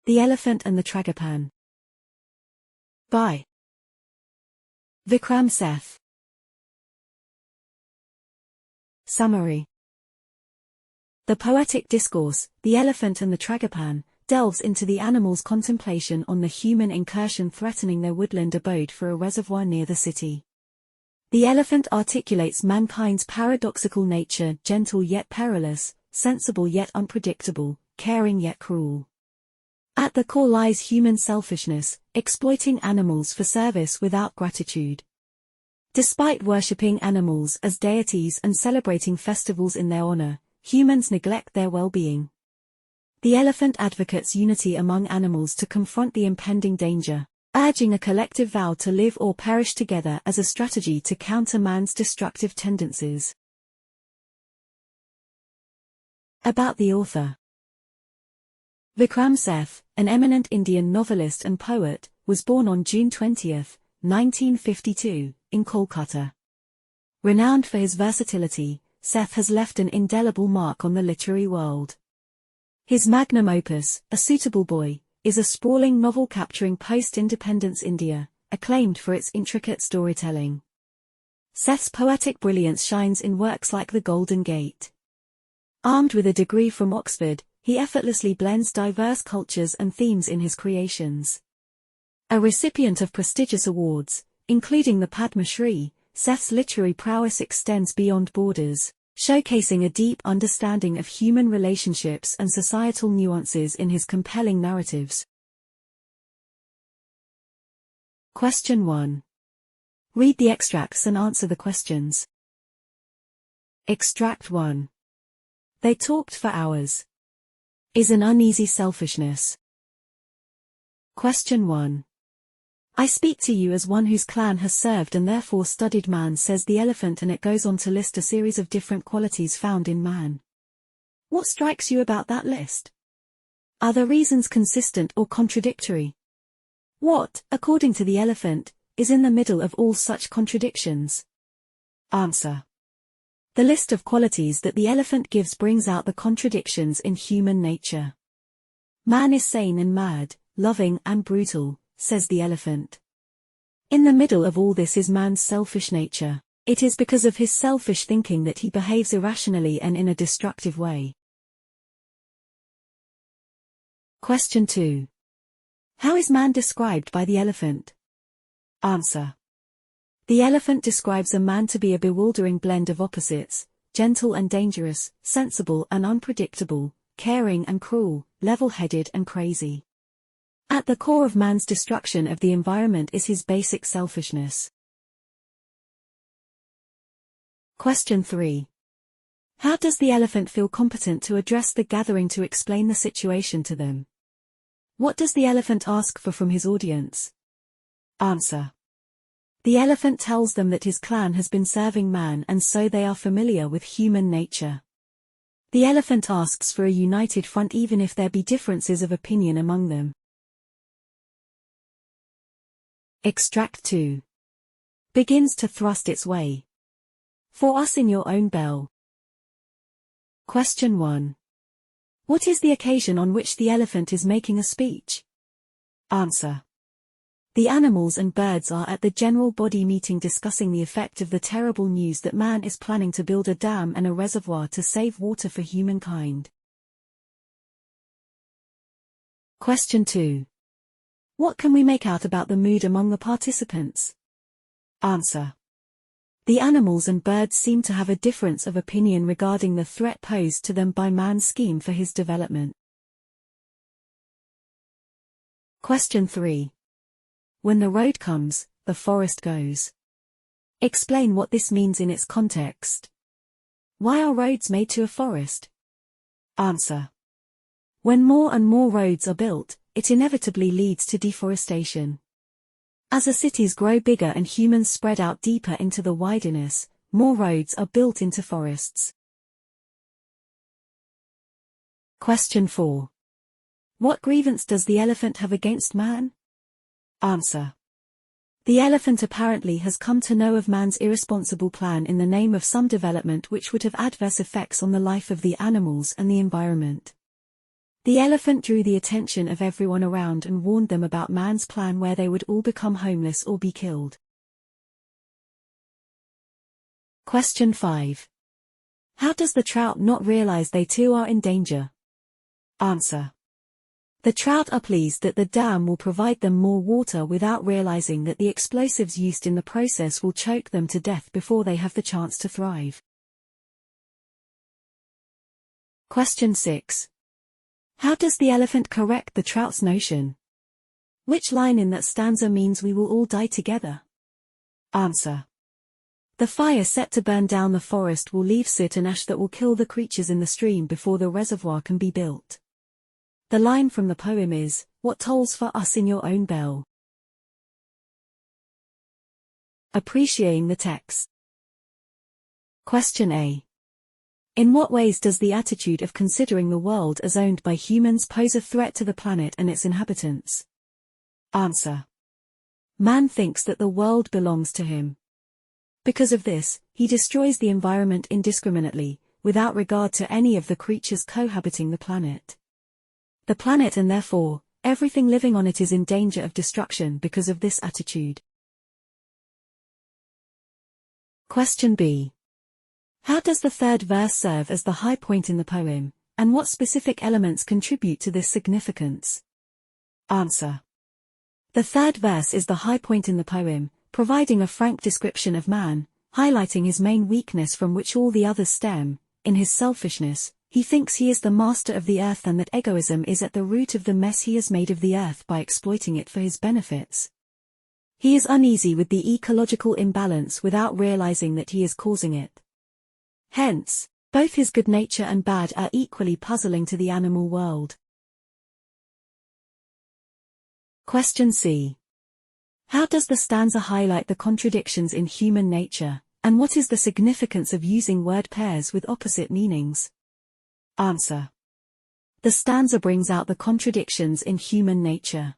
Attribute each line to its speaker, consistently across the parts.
Speaker 1: The Elephant and the Tragopan. By Vikram Seth. Summary. The poetic discourse, The Elephant and the Tragopan, delves into the animal's contemplation on the human incursion threatening their woodland abode for a reservoir near the city. The elephant articulates mankind's paradoxical nature, gentle yet perilous, sensible yet unpredictable, caring yet cruel. At the core lies human selfishness, exploiting animals for service without gratitude. Despite worshipping animals as deities and celebrating festivals in their honor, humans neglect their well-being. The elephant advocates unity among animals to confront the impending danger, urging a collective vow to live or perish together as a strategy to counter man's destructive tendencies. About the author. Vikram Seth, an eminent Indian novelist and poet, was born on June 20, 1952, in Kolkata. Renowned for his versatility, Seth has left an indelible mark on the literary world. His magnum opus, A Suitable Boy, is a sprawling novel capturing post-independence India, acclaimed for its intricate storytelling. Seth's poetic brilliance shines in works like The Golden Gate. Armed with a degree from Oxford, he effortlessly blends diverse cultures and themes in his creations. A recipient of prestigious awards, including the Padma Shri, Seth's literary prowess extends beyond borders, showcasing a deep understanding of human relationships and societal nuances in his compelling narratives. Question 1. Read the extracts and answer the questions. Extract 1. They talked for hours. Is an uneasy selfishness. Question 1. I speak to you as one whose clan has served and therefore studied man, says the elephant, and it goes on to list a series of different qualities found in man. What strikes you about that list? Are the reasons consistent or contradictory? What, according to the elephant, is in the middle of all such contradictions? Answer. The list of qualities that the elephant gives brings out the contradictions in human nature. Man is sane and mad, loving and brutal, says the elephant. In the middle of all this is man's selfish nature. It is because of his selfish thinking that he behaves irrationally and in a destructive way. Question 2. How is man described by the elephant? Answer. The elephant describes a man to be a bewildering blend of opposites, gentle and dangerous, sensible and unpredictable, caring and cruel, level-headed and crazy. At the core of man's destruction of the environment is his basic selfishness. Question 3. How does the elephant feel competent to address the gathering to explain the situation to them? What does the elephant ask for from his audience? Answer. The elephant tells them that his clan has been serving man and so they are familiar with human nature. The elephant asks for a united front even if there be differences of opinion among them. Extract 2. Begins to thrust its way. For us in your own bell. Question 1. What is the occasion on which the elephant is making a speech? Answer. The animals and birds are at the general body meeting discussing the effect of the terrible news that man is planning to build a dam and a reservoir to save water for humankind. Question 2. What can we make out about the mood among the participants? Answer. The animals and birds seem to have a difference of opinion regarding the threat posed to them by man's scheme for his development. Question 3. When the road comes, the forest goes. Explain what this means in its context. Why are roads made to a forest? Answer. When more and more roads are built, it inevitably leads to deforestation. As the cities grow bigger and humans spread out deeper into the wilderness, more roads are built into forests. Question 4. What grievance does the elephant have against man? Answer. The elephant apparently has come to know of man's irresponsible plan in the name of some development which would have adverse effects on the life of the animals and the environment. The elephant drew the attention of everyone around and warned them about man's plan where they would all become homeless or be killed. Question 5. How does the trout not realize they too are in danger? Answer. The trout are pleased that the dam will provide them more water without realizing that the explosives used in the process will choke them to death before they have the chance to thrive. Question 6. How does the elephant correct the trout's notion? Which line in that stanza means we will all die together? Answer. The fire set to burn down the forest will leave soot and ash that will kill the creatures in the stream before the reservoir can be built. The line from the poem is, "What tolls for us in your own bell?" Appreciating the text. Question A. In what ways does the attitude of considering the world as owned by humans pose a threat to the planet and its inhabitants? Answer. Man thinks that the world belongs to him. Because of this, he destroys the environment indiscriminately, without regard to any of the creatures cohabiting the planet. The planet and therefore, everything living on it is in danger of destruction because of this attitude. Question B. How does the third verse serve as the high point in the poem, and what specific elements contribute to this significance? Answer. The third verse is the high point in the poem, providing a frank description of man, highlighting his main weakness from which all the others stem. In his selfishness, he thinks he is the master of the earth and that egoism is at the root of the mess he has made of the earth by exploiting it for his benefits. He is uneasy with the ecological imbalance without realizing that he is causing it. Hence, both his good nature and bad are equally puzzling to the animal world. Question C. How does the stanza highlight the contradictions in human nature, and what is the significance of using word pairs with opposite meanings? Answer. The stanza brings out the contradictions in human nature.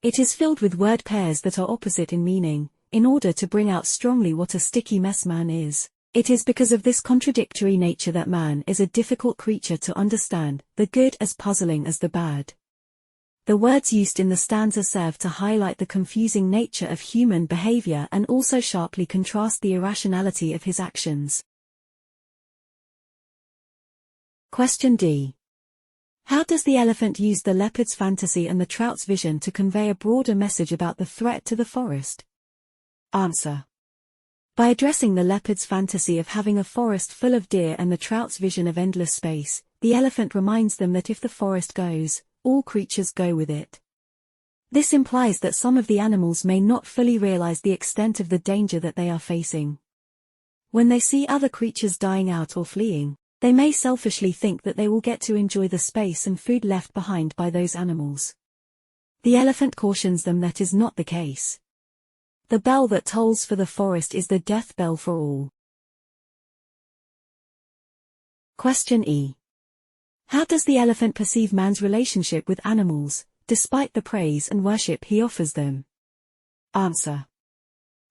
Speaker 1: It is filled with word pairs that are opposite in meaning, in order to bring out strongly what a sticky mess man is. It is because of this contradictory nature that man is a difficult creature to understand, the good as puzzling as the bad. The words used in the stanza serve to highlight the confusing nature of human behavior and also sharply contrast the irrationality of his actions. Question D. How does the elephant use the leopard's fantasy and the trout's vision to convey a broader message about the threat to the forest? Answer. By addressing the leopard's fantasy of having a forest full of deer and the trout's vision of endless space, the elephant reminds them that if the forest goes, all creatures go with it. This implies that some of the animals may not fully realize the extent of the danger that they are facing. When they see other creatures dying out or fleeing, they may selfishly think that they will get to enjoy the space and food left behind by those animals. The elephant cautions them that is not the case. The bell that tolls for the forest is the death bell for all. Question E. How does the elephant perceive man's relationship with animals, despite the praise and worship he offers them? Answer.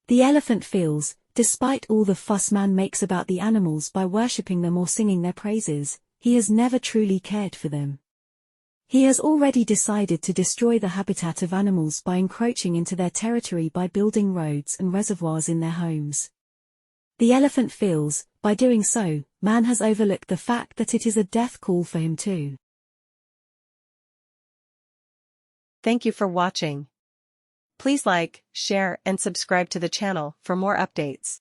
Speaker 1: The elephant feels, despite all the fuss man makes about the animals by worshipping them or singing their praises, he has never truly cared for them. He has already decided to destroy the habitat of animals by encroaching into their territory by building roads and reservoirs in their homes. The elephant feels, by doing so, man has overlooked the fact that it is a death call for him too.
Speaker 2: Thank you for watching. Please like, share, and subscribe to the channel for more updates.